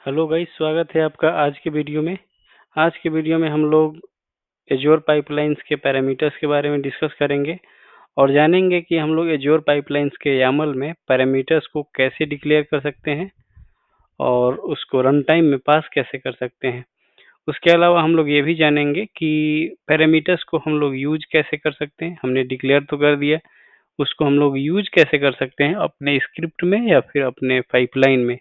Hello guys, स्वागत है आपका आज के वीडियो में। आज के वीडियो में हम लोग एज़्योर पाइपलाइंस के पैरामीटर्स के बारे में डिस्कस करेंगे और जानेंगे कि हम लोग एज़्योर पाइपलाइंस के YAML में पैरामीटर्स को कैसे डिक्लेयर कर सकते हैं और उसको रन टाइम में पास कैसे कर सकते हैं। उसके अलावा हम लोग ये भी जानेंगे कि पैरामीटर्स को हम लोग यूज कैसे कर सकते हैं। हमने डिक्लेयर तो कर दिया, उसको हम लोग यूज कैसे कर सकते हैं अपने स्क्रिप्ट में या फिर अपने पाइपलाइन में।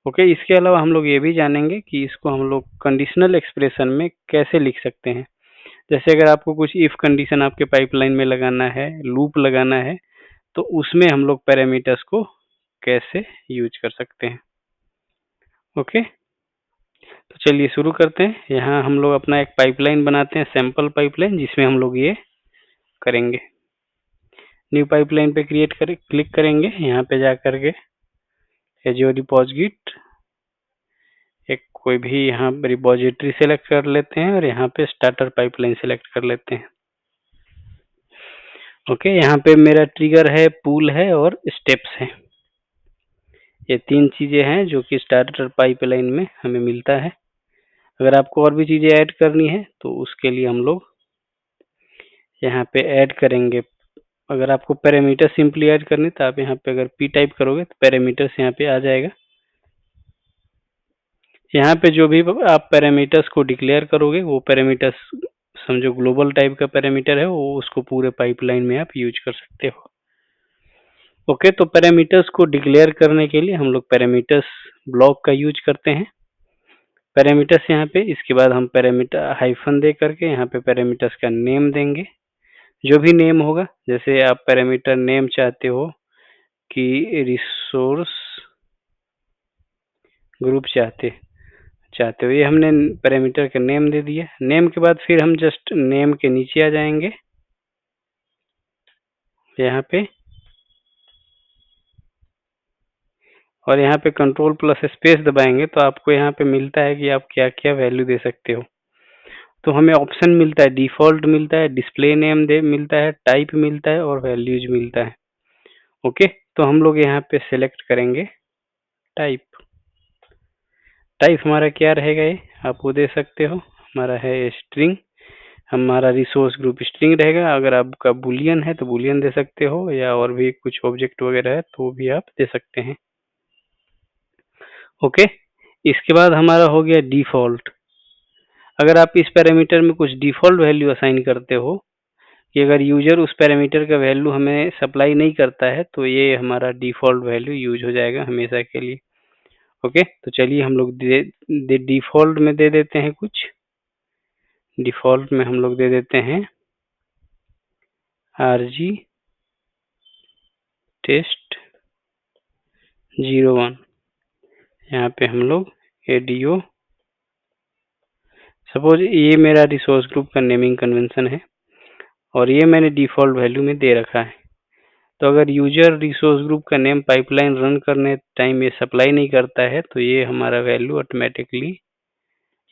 ओके, इसके अलावा हम लोग ये भी जानेंगे कि इसको हम लोग कंडीशनल एक्सप्रेशन में कैसे लिख सकते हैं। जैसे अगर आपको कुछ इफ कंडीशन आपके पाइपलाइन में लगाना है, लूप लगाना है, तो उसमें हम लोग पैरामीटर्स को कैसे यूज कर सकते हैं। ओके, तो चलिए शुरू करते हैं। यहाँ हम लोग अपना एक पाइपलाइन बनाते हैं, सैंपल पाइपलाइन, जिसमें हम लोग ये करेंगे। न्यू पाइपलाइन पे क्लिक करेंगे। यहाँ पे जा करके एज़्योर रिपॉजिटरी एक कोई भी यहाँ रिपॉजिटरी सेलेक्ट कर लेते हैं और यहाँ पे स्टार्टर पाइपलाइन सेलेक्ट कर लेते हैं। ओके, यहाँ पे मेरा ट्रिगर है, पूल है और स्टेप्स है। ये तीन चीजें हैं जो कि स्टार्टर पाइपलाइन में हमें मिलता है। अगर आपको और भी चीजें ऐड करनी है तो उसके लिए हम लोग यहाँ पे ऐड करेंगे। अगर आपको पैरामीटर सिंपली ऐड करनी तो आप यहाँ पे अगर पी टाइप करोगे तो पैरामीटर्स यहाँ पे आ जाएगा। यहाँ पे जो भी आप पैरामीटर्स को डिक्लेयर करोगे वो पैरामीटर्स समझो ग्लोबल टाइप का पैरामीटर है, वो उसको पूरे पाइपलाइन में आप यूज कर सकते हो। ओके, तो पैरामीटर्स को डिक्लेयर करने के लिए हम लोग पैरामीटर्स ब्लॉक का यूज करते हैं। पैरामीटर्स यहाँ पे, इसके बाद हम पैरामीटर हाइफन दे करके यहाँ पे पैरामीटर्स का नेम देंगे। जो भी नेम होगा, जैसे आप पैरामीटर नेम चाहते हो कि रिसोर्स ग्रुप चाहते हो, ये हमने पैरामीटर का नेम दे दिया। नेम के बाद फिर हम जस्ट नेम के नीचे आ जाएंगे यहाँ पे, और यहाँ पे कंट्रोल प्लस स्पेस दबाएंगे तो आपको यहाँ पे मिलता है कि आप क्या क्या वैल्यू दे सकते हो। तो हमें ऑप्शन मिलता है, डिफॉल्ट मिलता है, डिस्प्ले नेम मिलता है, टाइप मिलता है और वैल्यूज मिलता है। ओके, तो हम लोग यहाँ पे सेलेक्ट करेंगे टाइप। टाइप हमारा क्या रहेगा, ये आप वो दे सकते हो। हमारा है स्ट्रिंग, हमारा रिसोर्स ग्रुप स्ट्रिंग रहेगा। अगर आपका बुलियन है तो बुलियन दे सकते हो, या और भी कुछ ऑब्जेक्ट वगैरह है तो भी आप दे सकते हैं। ओके, इसके बाद हमारा हो गया डिफॉल्ट। अगर आप इस पैरामीटर में कुछ डिफॉल्ट वैल्यू असाइन करते हो कि अगर यूजर उस पैरामीटर का वैल्यू हमें सप्लाई नहीं करता है तो ये हमारा डिफॉल्ट वैल्यू यूज हो जाएगा हमेशा के लिए। ओके, तो चलिए हम लोग डिफॉल्ट में दे देते हैं कुछ। डिफॉल्ट में हम लोग दे देते हैं RG टेस्ट 01। यहाँ पे हम लोग ADO, सपोज ये मेरा रिसोर्स ग्रुप का नेमिंग कन्वेंशन है और ये मैंने डिफॉल्ट वैल्यू में दे रखा है। तो अगर यूजर रिसोर्स ग्रुप का नेम पाइपलाइन रन करने टाइम ये सप्लाई नहीं करता है तो ये हमारा वैल्यू ऑटोमेटिकली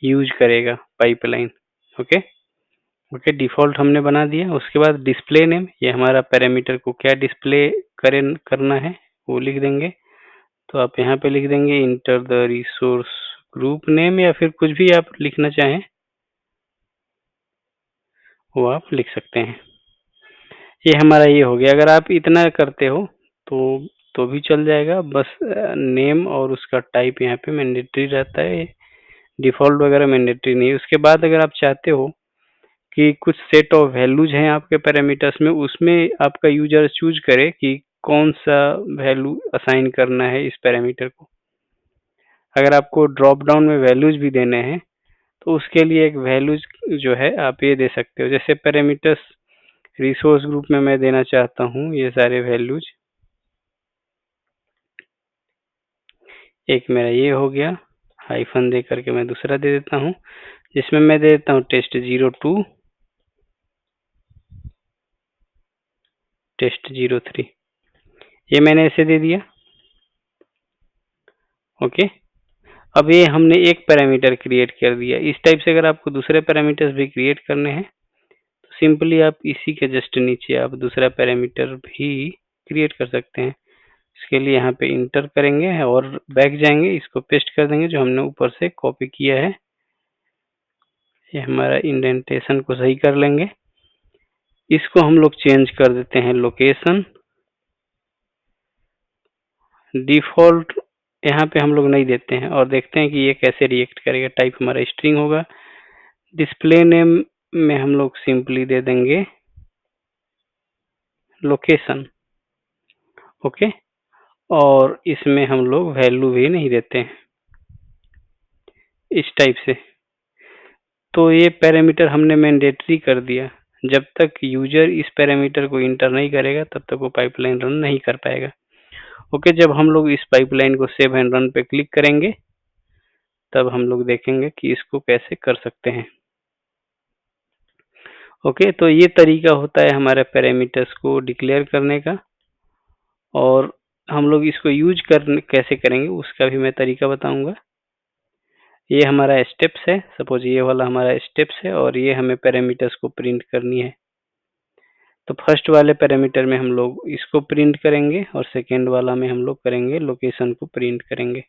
यूज करेगा पाइपलाइन। ओके ओके, डिफॉल्ट हमने बना दिया। उसके बाद डिस्प्ले नेम, ये हमारा पैरामीटर को क्या डिस्प्ले करना है वो लिख देंगे। तो आप यहाँ पे लिख देंगे enter the resource group name, या फिर कुछ भी आप लिखना चाहें वो आप लिख सकते हैं। ये हमारा ये हो गया। अगर आप इतना करते हो तो भी चल जाएगा, बस नेम और उसका टाइप यहाँ पे मैंडेटरी रहता है, डिफॉल्ट वगैरह मैंडेटरी नहीं। उसके बाद अगर आप चाहते हो कि कुछ सेट ऑफ वैल्यूज हैं आपके पैरामीटर्स में, उसमें आपका यूजर चूज करे कि कौन सा वैल्यू असाइन करना है इस पैरामीटर को। अगर आपको ड्रॉप डाउन में वैल्यूज भी देने हैं तो उसके लिए एक वैल्यूज जो है आप ये दे सकते हो। जैसे पैरामीटर्स रिसोर्स ग्रुप में मैं देना चाहता हूँ ये सारे वैल्यूज। एक मेरा ये हो गया, हाइफन दे करके मैं दूसरा दे देता हूँ, जिसमें मैं दे देता हूँ टेस्ट 02, टेस्ट 03। ये मैंने ऐसे दे दिया। ओके, अब ये हमने एक पैरामीटर क्रिएट कर दिया। इस टाइप से अगर आपको दूसरे पैरामीटर्स भी क्रिएट करने हैं तो सिंपली आप इसी के जस्ट नीचे आप दूसरा पैरामीटर भी क्रिएट कर सकते हैं। इसके लिए यहाँ पे इंटर करेंगे और बैक जाएंगे, इसको पेस्ट कर देंगे जो हमने ऊपर से कॉपी किया है। ये हमारा इंडेंटेशन को सही कर लेंगे। इसको हम लोग चेंज कर देते हैं लोकेशन। डिफ़ॉल्ट यहाँ पे हम लोग नहीं देते हैं और देखते हैं कि ये कैसे रिएक्ट करेगा। टाइप हमारा स्ट्रिंग होगा। डिस्प्ले नेम में हम लोग सिंपली दे देंगे लोकेशन, ओके। और इसमें हम लोग वैल्यू भी नहीं देते हैं इस टाइप से। तो ये पैरामीटर हमने मैंडेटरी कर दिया। जब तक यूजर इस पैरामीटर को इंटर नहीं करेगा तब तक वो पाइपलाइन रन नहीं कर पाएगा, ओके। जब हम लोग इस पाइपलाइन को सेव एंड रन पे क्लिक करेंगे तब हम लोग देखेंगे कि इसको कैसे कर सकते हैं, ओके। तो ये तरीका होता है हमारे पैरामीटर्स को डिक्लेयर करने का, और हम लोग इसको यूज कर कैसे करेंगे उसका भी मैं तरीका बताऊंगा। ये हमारा स्टेप्स है। सपोज ये वाला हमारा स्टेप्स है और ये हमें पैरामीटर्स को प्रिंट करनी है। तो फर्स्ट वाले पैरामीटर में हम लोग इसको प्रिंट करेंगे और सेकेंड वाला में हम लोग करेंगे लोकेशन को प्रिंट करेंगे।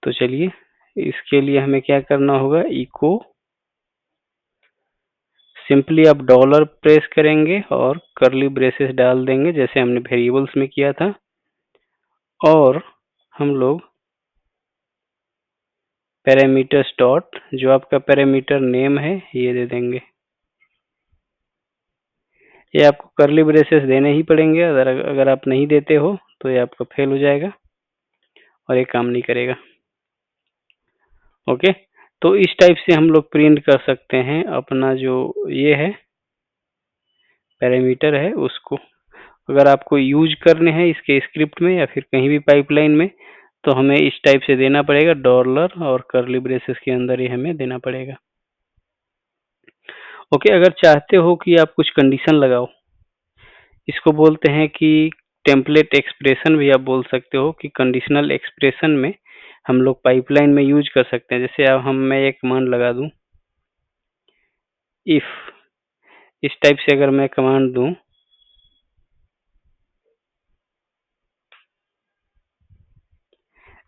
तो चलिए, इसके लिए हमें क्या करना होगा, इको सिंपली आप डॉलर प्रेस करेंगे और कर्ली ब्रेसेस डाल देंगे जैसे हमने वेरिएबल्स में किया था, और हम लोग पैरामीटर्स डॉट जो आपका पैरामीटर नेम है ये दे देंगे। ये आपको कर्ली ब्रेसेस देने ही पड़ेंगे, अगर आप नहीं देते हो तो ये आपका फेल हो जाएगा और ये काम नहीं करेगा, ओके। तो इस टाइप से हम लोग प्रिंट कर सकते हैं अपना जो ये है पैरामीटर है उसको। अगर आपको यूज करने हैं इसके स्क्रिप्ट में या फिर कहीं भी पाइपलाइन में तो हमें इस टाइप से देना पड़ेगा, डॉलर और कर्ली ब्रेसेस के अंदर ही हमें देना पड़ेगा, ओके। अगर चाहते हो कि आप कुछ कंडीशन लगाओ, इसको बोलते हैं कि टेम्पलेट एक्सप्रेशन भी आप बोल सकते हो, कि कंडीशनल एक्सप्रेशन में हम लोग पाइपलाइन में यूज कर सकते हैं। जैसे अब मैं एक कमांड लगा दूं, इफ, इस टाइप से अगर मैं कमांड दूं,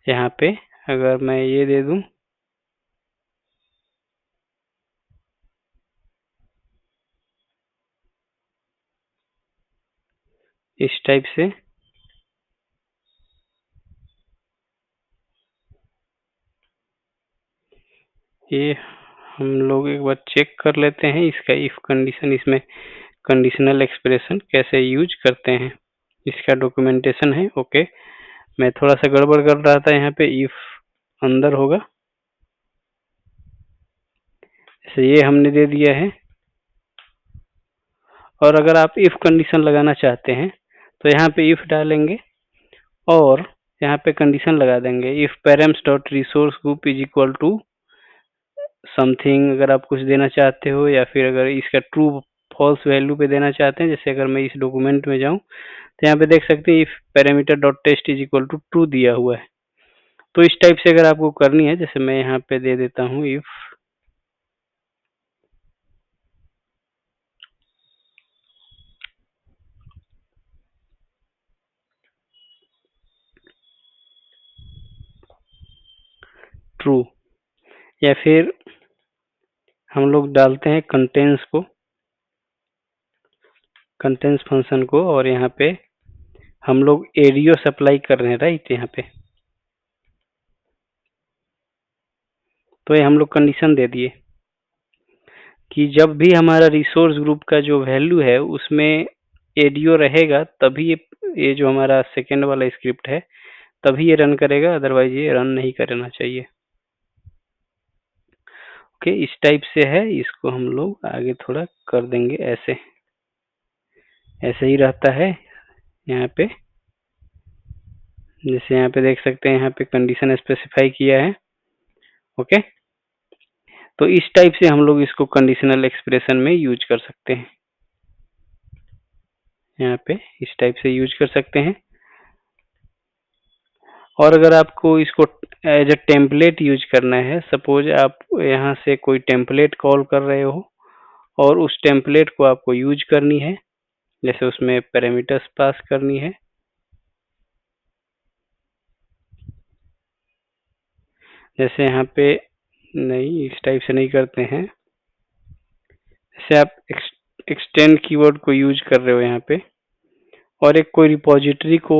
यहाँ पे अगर मैं ये दे दूं, इस टाइप से, ये हम लोग एक बार चेक कर लेते हैं इसका इफ कंडीशन, इसमें कंडीशनल एक्सप्रेशन कैसे यूज करते हैं, इसका डॉक्यूमेंटेशन है, ओके। मैं थोड़ा सा गड़बड़ कर रहा था, यहाँ पे इफ अंदर होगा, जैसे ये हमने दे दिया है। और अगर आप इफ कंडीशन लगाना चाहते हैं तो यहाँ पे इफ डालेंगे और यहाँ पे कंडीशन लगा देंगे, if params dot resource group is equal to something, अगर आप कुछ देना चाहते हो, या फिर अगर इसका ट्रू फॉल्स वैल्यू पे देना चाहते हैं। जैसे अगर मैं इस डॉक्यूमेंट में जाऊं तो यहाँ पे देख सकते हैं if parameter dot test is equal to true दिया हुआ है। तो इस टाइप से अगर आपको करनी है, जैसे मैं यहाँ पे दे देता हूँ इफ ट्रू, या फिर हम लोग डालते हैं कंटेंट्स को, कंटेंट्स फंक्शन को, और यहाँ पे हम लोग एडियो सप्लाई कर रहे हैं, राइट। यहाँ पे तो ये हम लोग कंडीशन दे दिए कि जब भी हमारा रिसोर्स ग्रुप का जो वैल्यू है उसमें एडियो रहेगा तभी ये जो हमारा सेकेंड वाला स्क्रिप्ट है तभी ये रन करेगा, अदरवाइज ये रन नहीं करना चाहिए, ओके। इस टाइप से है, इसको हम लोग आगे थोड़ा कर देंगे, ऐसे ऐसे ही रहता है यहाँ पे। जैसे यहाँ पे देख सकते हैं, यहाँ पे कंडीशन स्पेसिफाई किया है, ओके। तो इस टाइप से हम लोग इसको कंडीशनल एक्सप्रेशन में यूज कर सकते हैं, यहाँ पे इस टाइप से यूज कर सकते हैं। और अगर आपको इसको एज अ टेम्पलेट यूज करना है, सपोज आप यहाँ से कोई टेम्पलेट कॉल कर रहे हो और उस टेम्पलेट को आपको यूज करनी है, जैसे उसमें पैरामीटर्स पास करनी है, जैसे यहाँ पे नहीं, इस टाइप से नहीं करते हैं। जैसे आप एक्सटेंड कीवर्ड को यूज कर रहे हो यहाँ पे, और एक कोई रिपॉजिटरी को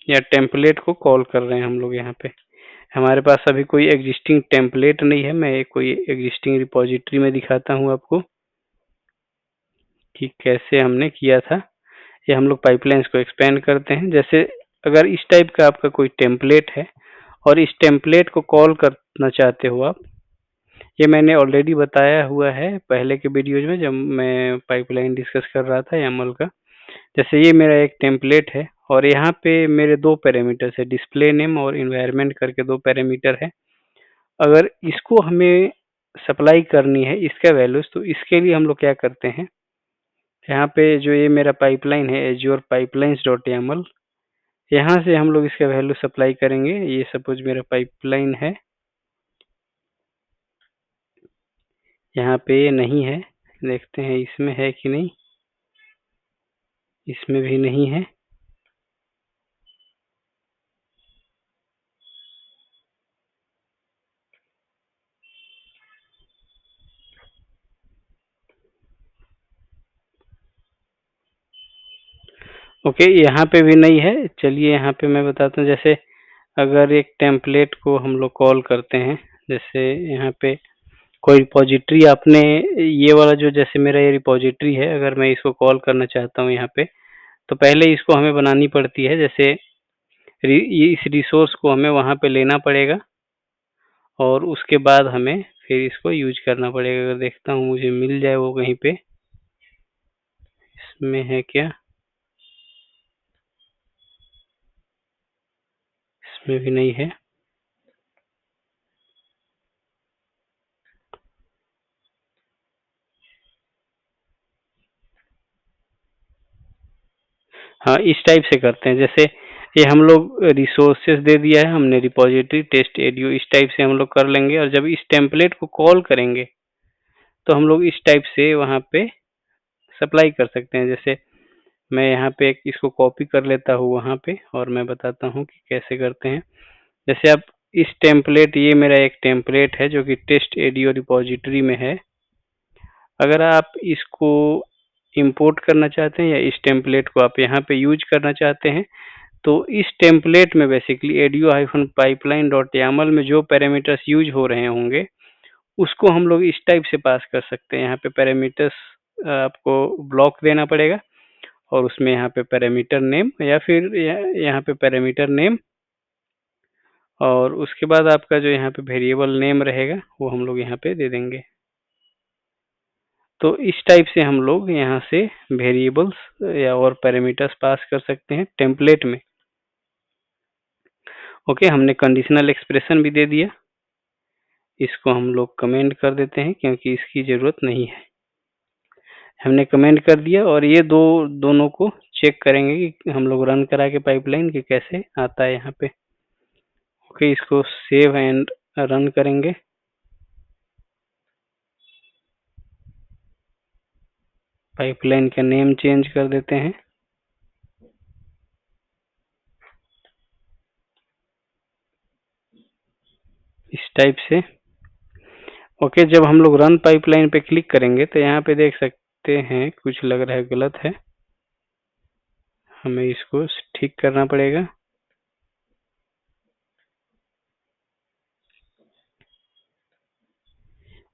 या टेम्पलेट को कॉल कर रहे हैं हम लोग यहाँ पे। हमारे पास अभी कोई एग्जिस्टिंग टेम्पलेट नहीं है। मैं कोई एग्जिस्टिंग रिपॉजिटरी में दिखाता हूँ आपको कि कैसे हमने किया था। ये हम लोग पाइपलाइंस को एक्सपेंड करते हैं। जैसे अगर इस टाइप का आपका कोई टेम्पलेट है और इस टेम्पलेट को कॉल करना चाहते हो आप, ये मैंने ऑलरेडी बताया हुआ है पहले के वीडियोज में जब मैं पाइपलाइन डिस्कस कर रहा था YAML का। जैसे ये मेरा एक टेम्पलेट है और यहाँ पे मेरे दो पैरामीटर्स है, डिस्प्ले नेम और इन्वायरमेंट करके दो पैरामीटर है। अगर इसको हमें सप्लाई करनी है इसका वैल्यूज, तो इसके लिए हम लोग क्या करते हैं, यहाँ पे जो ये मेरा पाइपलाइन है एज्योर पाइपलाइंस डॉट YAML, यहाँ से हम लोग इसका वैल्यू सप्लाई करेंगे। ये सपोज मेरा पाइपलाइन है, यहाँ पे ये नहीं है, देखते हैं इसमें है कि नहीं। इसमें भी नहीं है। ओके, यहाँ पे भी नहीं है। चलिए यहाँ पे मैं बताता हूँ। जैसे अगर एक टेम्पलेट को हम लोग कॉल करते हैं, जैसे यहाँ पे कोई रिपॉजिटरी आपने, ये वाला जो जैसे मेरा ये रिपॉजिटरी है, अगर मैं इसको कॉल करना चाहता हूँ यहाँ पे, तो पहले इसको हमें बनानी पड़ती है। जैसे इस रिसोर्स को हमें वहाँ पे लेना पड़ेगा और उसके बाद हमें फिर इसको यूज करना पड़ेगा। अगर देखता हूँ मुझे मिल जाए वो कहीं पे, इसमें है क्या, इसमें भी नहीं है। हाँ, इस टाइप से करते हैं। जैसे ये हम लोग रिसोर्सेस दे दिया है हमने, रिपॉजिटरी टेस्ट एडियो, इस टाइप से हम लोग कर लेंगे। और जब इस टेम्पलेट को कॉल करेंगे तो हम लोग इस टाइप से वहाँ पे सप्लाई कर सकते हैं। जैसे मैं यहाँ पे एक इसको कॉपी कर लेता हूँ वहाँ पे, और मैं बताता हूँ कि कैसे करते हैं। जैसे आप इस टेम्पलेट, ये मेरा एक टेम्पलेट है जो कि टेस्ट एडियो रिपॉजिटरी में है। अगर आप इसको इंपोर्ट करना चाहते हैं या इस टेम्पलेट को आप यहाँ पे यूज करना चाहते हैं, तो इस टेम्पलेट में बेसिकली audio-pipeline.yaml में जो पैरामीटर्स यूज हो रहे होंगे उसको हम लोग इस टाइप से पास कर सकते हैं। यहाँ पे पैरामीटर्स आपको ब्लॉक देना पड़ेगा और उसमें यहाँ पे पैरामीटर नेम या फिर यहाँ पे पैरामीटर नेम, और उसके बाद आपका जो यहाँ पे वेरिएबल नेम रहेगा वो हम लोग यहाँ पे दे देंगे। तो इस टाइप से हम लोग यहाँ से वेरिएबल्स या और पैरामीटर्स पास कर सकते हैं टेम्पलेट में। ओके, हमने कंडीशनल एक्सप्रेशन भी दे दिया। इसको हम लोग कमेंट कर देते हैं क्योंकि इसकी जरूरत नहीं है। हमने कमेंट कर दिया और ये दोनों को चेक करेंगे कि हम लोग रन करा के पाइपलाइन कि कैसे आता है यहाँ पे। ओके, इसको सेव एंड रन करेंगे। पाइपलाइन का नेम चेंज कर देते हैं। इस टाइप से। ओके, जब हम लोग रन पाइपलाइन पे क्लिक करेंगे तो यहाँ पे देख सकते हैं कुछ लग रहा है गलत है, हमें इसको ठीक करना पड़ेगा।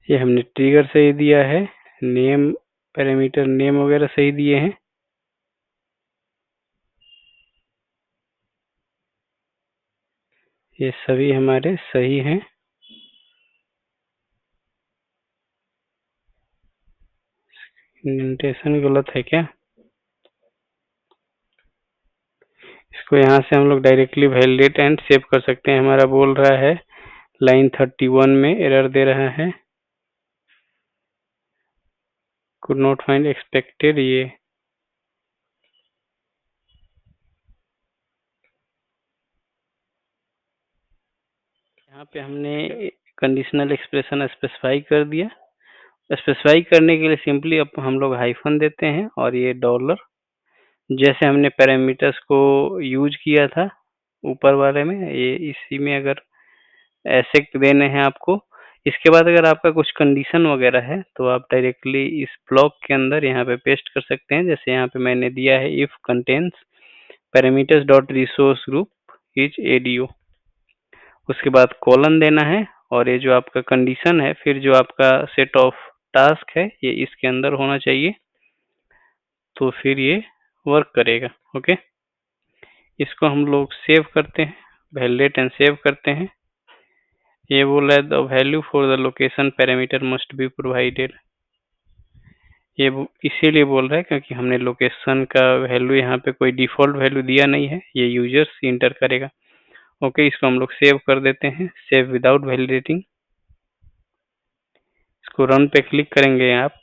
ये हमने ट्रिगर सही दिया है, नेम पैरामीटर नेम वगैरह सही दिए हैं। ये सभी हमारे सही हैं। इंडेंटेशन गलत है क्या? इसको यहाँ से हम लोग डायरेक्टली वैलिडेट एंड सेव कर सकते हैं। हमारा बोल रहा है लाइन 31 में एरर दे रहा है, कुड नॉट फाइंड एक्सपेक्टेड। ये यहाँ पे हमने कंडीशनल एक्सप्रेशन स्पेसिफाई कर दिया। स्पेसिफाई करने के लिए सिंपली अब हम लोग हाइफन देते हैं और ये डॉलर, जैसे हमने पैरामीटर्स को यूज किया था ऊपर वाले में, ये इसी में अगर ऐसे देने हैं आपको। इसके बाद अगर आपका कुछ कंडीशन वगैरह है तो आप डायरेक्टली इस ब्लॉक के अंदर यहाँ पे पेस्ट कर सकते हैं। जैसे यहाँ पे मैंने दिया है if contains parameters dot resource group is ADO, उसके बाद कोलन देना है और ये जो आपका कंडीशन है, फिर जो आपका सेट ऑफ टास्क है ये इसके अंदर होना चाहिए, तो फिर ये वर्क करेगा। ओके, इसको हम लोग सेव करते हैं, वैलिडेट एंड सेव करते हैं। ये बोल रहा है the value for the location parameter must be provided. ये इसीलिए बोल रहा है क्योंकि हमने लोकेशन का वैल्यू यहाँ पे कोई डिफॉल्ट वैल्यू दिया नहीं है, ये यूजर्स इंटर करेगा। ओके, इसको हम लोग सेव कर देते हैं, सेव विदाउट वैलिडेटिंग। इसको रन पे क्लिक करेंगे आप,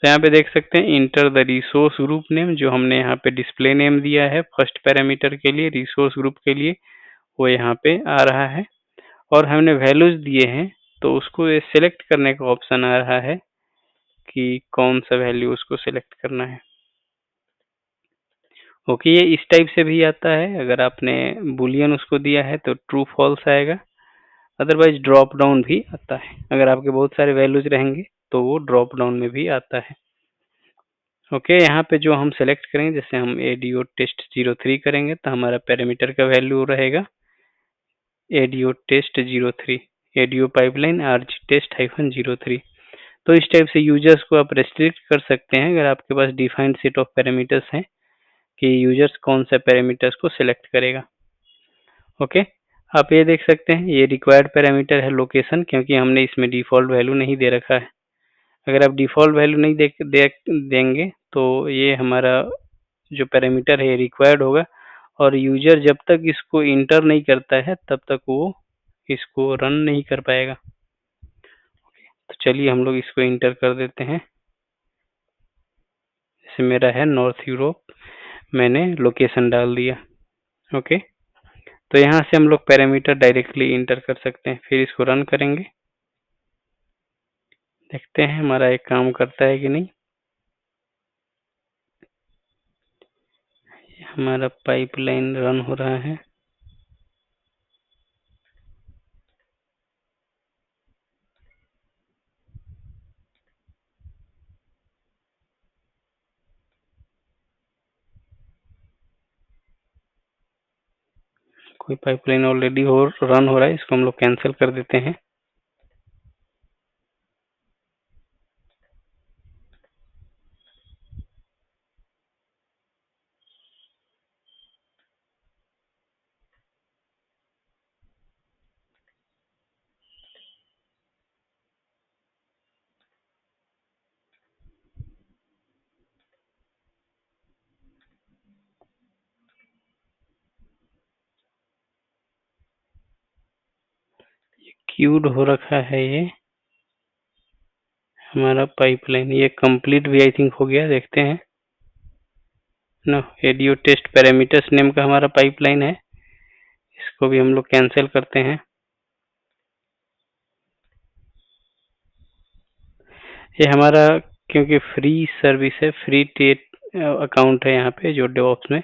तो यहाँ पे देख सकते हैं enter the resource group name, जो हमने यहाँ पे डिस्प्ले नेम दिया है फर्स्ट पैरामीटर के लिए, रिसोर्स ग्रुप के लिए, वो यहाँ पे आ रहा है। और हमने वैल्यूज दिए हैं तो उसको ये सिलेक्ट करने का ऑप्शन आ रहा है कि कौन सा वैल्यू उसको सिलेक्ट करना है। ओके, ये इस टाइप से भी आता है। अगर आपने बुलियन उसको दिया है तो ट्रू फॉल्स आएगा, अदरवाइज ड्रॉप डाउन भी आता है। अगर आपके बहुत सारे वैल्यूज रहेंगे तो वो ड्रॉप डाउन में भी आता है। ओके, यहाँ पे जो हम सेलेक्ट करेंगे, जैसे हम एडीओ टेस्ट 03 करेंगे तो हमारा पैरामीटर का वैल्यू रहेगा ADO test 03, ADO pipeline RG test -03। तो इस टाइप से यूजर्स को आप रेस्ट्रिक्ट कर सकते हैं अगर आपके पास डिफाइंड सेट ऑफ पैरामीटर्स हैं कि यूजर्स कौन सा पैरामीटर्स को सिलेक्ट करेगा। ओके, आप ये देख सकते हैं ये रिक्वायर्ड पैरामीटर है लोकेशन, क्योंकि हमने इसमें डिफॉल्ट वैल्यू नहीं दे रखा है। अगर आप डिफॉल्ट वैल्यू नहीं देंगे तो ये हमारा जो पैरामीटर है ये रिक्वायर्ड होगा, और यूजर जब तक इसको इंटर नहीं करता है तब तक वो इसको रन नहीं कर पाएगा। तो चलिए हम लोग इसको इंटर कर देते हैं। जैसे मेरा है नॉर्थ यूरोप, मैंने लोकेशन डाल दिया। ओके, तो यहाँ से हम लोग पैरामीटर डायरेक्टली इंटर कर सकते हैं। फिर इसको रन करेंगे, देखते हैं हमारा एक काम करता है कि नहीं। हमारा पाइपलाइन रन हो रहा है। कोई पाइपलाइन ऑलरेडी रन हो रहा है, इसको हम लोग कैंसिल कर देते हैं। क्यूड हो रखा है ये हमारा पाइपलाइन, ये कंप्लीट भी आई थिंक हो गया। देखते हैं ना, एडीओ टेस्ट पैरामीटर्स नेम का हमारा पाइपलाइन है, इसको भी हम लोग कैंसिल करते हैं। ये हमारा क्योंकि फ्री सर्विस है, फ्री टेट अकाउंट है यहाँ पे जो डेवऑप्स में,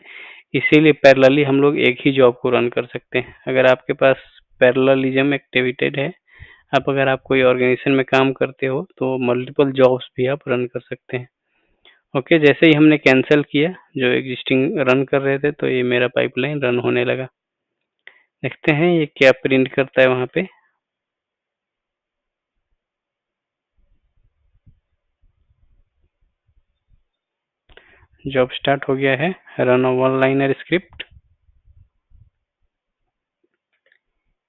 इसीलिए पैरेलली हम लोग एक ही जॉब को रन कर सकते हैं। अगर आपके पास पैरेललिज्म एक्टिवेटेड है, अगर आप कोई ऑर्गेनाइजेशन में काम करते हो तो मल्टीपल जॉब्स भी आप रन कर सकते हैं। ओके, जैसे ही हमने कैंसिल किया जो एग्जिस्टिंग रन कर रहे थे, तो ये मेरा पाइपलाइन रन होने लगा। देखते हैं ये क्या प्रिंट करता है वहाँ पे। जॉब स्टार्ट हो गया है, रन वन लाइनर स्क्रिप्ट।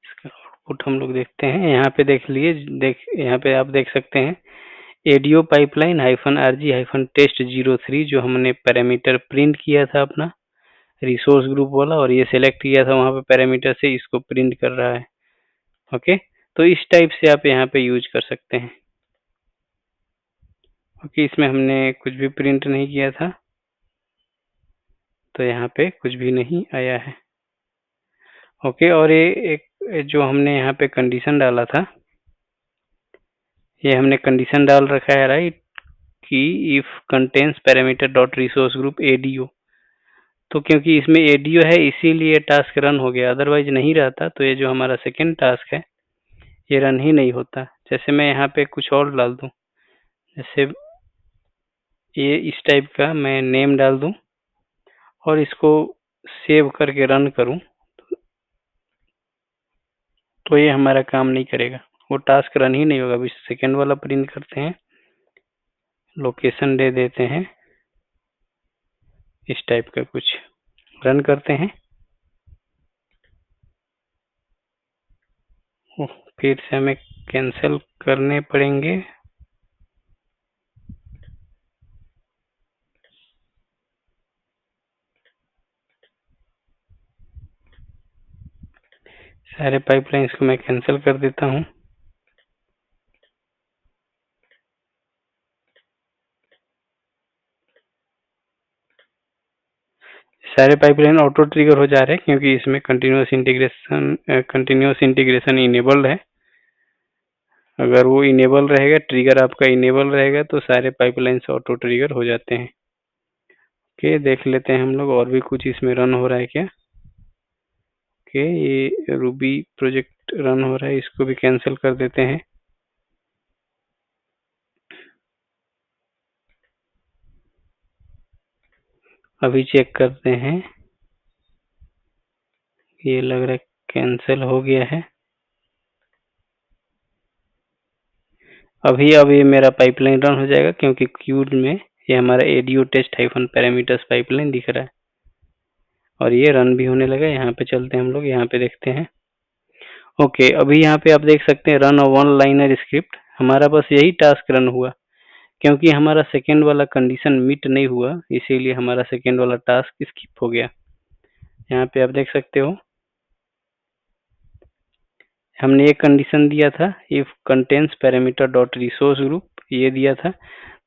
इसका आउटपुट हम लोग देखते हैं। यहाँ पे देख लिए, यहाँ पे आप देख सकते हैं एडीओ पाइपलाइन -rg-test 03 जो हमने पैरामीटर प्रिंट किया था अपना रिसोर्स ग्रुप वाला, और ये सिलेक्ट किया था वहाँ पे पैरामीटर से, इसको प्रिंट कर रहा है। ओके, तो इस टाइप से आप यहाँ पे यूज कर सकते हैं। ओके, इसमें हमने कुछ भी प्रिंट नहीं किया था, तो यहाँ पे कुछ भी नहीं आया है। ओके, और ये एक जो हमने यहाँ पे कंडीशन डाला था, ये हमने कंडीशन डाल रखा है राइट, कि if contains parameter dot resource group ADO, तो क्योंकि इसमें एडियो है इसीलिए टास्क रन हो गया, अदरवाइज नहीं रहता तो ये जो हमारा सेकेंड टास्क है ये रन ही नहीं होता। जैसे मैं यहाँ पे कुछ और डाल दूँ, जैसे ये इस टाइप का मैं नेम डाल दूँ और इसको सेव करके रन करूँ तो ये हमारा काम नहीं करेगा, वो टास्क रन ही नहीं होगा। अभी सेकेंड वाला प्रिंट करते हैं, लोकेशन दे देते हैं इस टाइप का कुछ, रन करते हैं। फिर से हमें कैंसिल करने पड़ेंगे। सारे पाइपलाइंस को मैं कैंसिल कर देता हूँ। सारे पाइपलाइन ऑटो ट्रिगर हो जा रहे हैं क्योंकि इसमें कंटिन्यूस इंटीग्रेशन इनेबल्ड है। अगर वो इनेबल रहेगा, ट्रिगर आपका इनेबल रहेगा तो सारे पाइपलाइन से ऑटो ट्रिगर हो जाते हैं। ओके, देख लेते हैं हम लोग और भी कुछ इसमें रन हो रहा है क्या। ओके, ये रूबी प्रोजेक्ट रन हो रहा है, इसको भी कैंसिल कर देते हैं। अभी चेक करते हैं, ये लग रहा है कैंसिल हो गया है। अभी मेरा पाइपलाइन रन हो जाएगा क्योंकि क्यूड में ये हमारा ADO test hyphen parameters pipeline दिख रहा है और ये रन भी होने लगा। यहाँ पे चलते हैं हम लोग, यहाँ पे देखते हैं। ओके, अभी यहाँ पे आप देख सकते हैं रन वन लाइनर स्क्रिप्ट, हमारा बस यही टास्क रन हुआ क्योंकि हमारा सेकेंड वाला कंडीशन मीट नहीं हुआ, इसीलिए हमारा सेकेंड वाला टास्क स्किप हो गया। यहाँ पे आप देख सकते हो हमने एक कंडीशन दिया था, if contents parameter dot resource group, ये दिया था।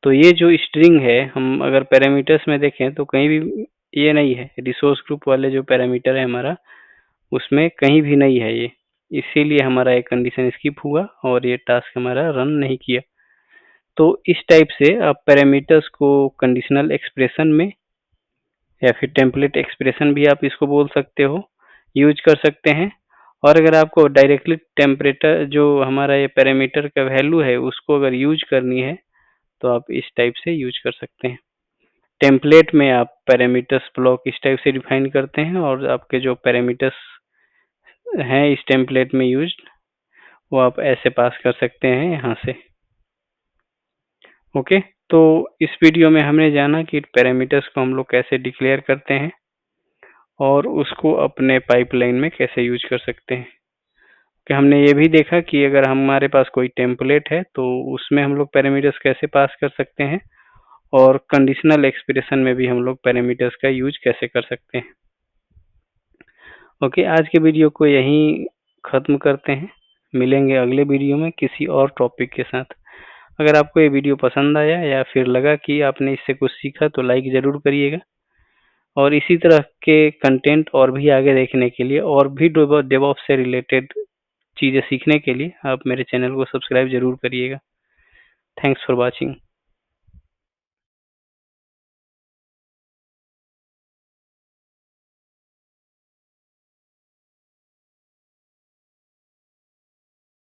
तो ये जो स्ट्रिंग है, हम अगर पैरामीटर्स में देखें तो कहीं भी ये नहीं है, रिसोर्स ग्रुप वाले जो पैरामीटर है हमारा उसमें कहीं भी नहीं है ये, इसीलिए हमारा एक कंडीशन स्किप हुआ और ये टास्क हमारा रन नहीं किया। तो इस टाइप से आप पैरामीटर्स को कंडीशनल एक्सप्रेशन में या फिर टेम्पलेट एक्सप्रेशन भी आप इसको बोल सकते हो, यूज कर सकते हैं। और अगर आपको डायरेक्टली टेम्परेचर जो हमारा ये पैरामीटर का वैल्यू है उसको अगर यूज करनी है तो आप इस टाइप से यूज कर सकते हैं। टेम्पलेट में आप पैरामीटर्स ब्लॉक इस टाइप से डिफाइन करते हैं और आपके जो पैरामीटर्स हैं इस टेम्पलेट में यूज, वो आप ऐसे पास कर सकते हैं यहाँ से। ओके, तो इस वीडियो में हमने जाना कि पैरामीटर्स को हम लोग कैसे डिक्लेयर करते हैं और उसको अपने पाइपलाइन में कैसे यूज कर सकते हैं। कि हमने ये भी देखा कि अगर हमारे पास कोई टेम्पलेट है तो उसमें हम लोग पैरामीटर्स कैसे पास कर सकते हैं और कंडीशनल एक्सप्रेशन में भी हम लोग पैरामीटर्स का यूज कैसे कर सकते हैं। ओके, आज के वीडियो को यहीं ख़त्म करते हैं, मिलेंगे अगले वीडियो में किसी और टॉपिक के साथ। अगर आपको ये वीडियो पसंद आया या फिर लगा कि आपने इससे कुछ सीखा तो लाइक ज़रूर करिएगा और इसी तरह के कंटेंट और भी आगे देखने के लिए और भी डेवऑप्स से रिलेटेड चीज़ें सीखने के लिए आप मेरे चैनल को सब्सक्राइब ज़रूर करिएगा। Thanks for watching.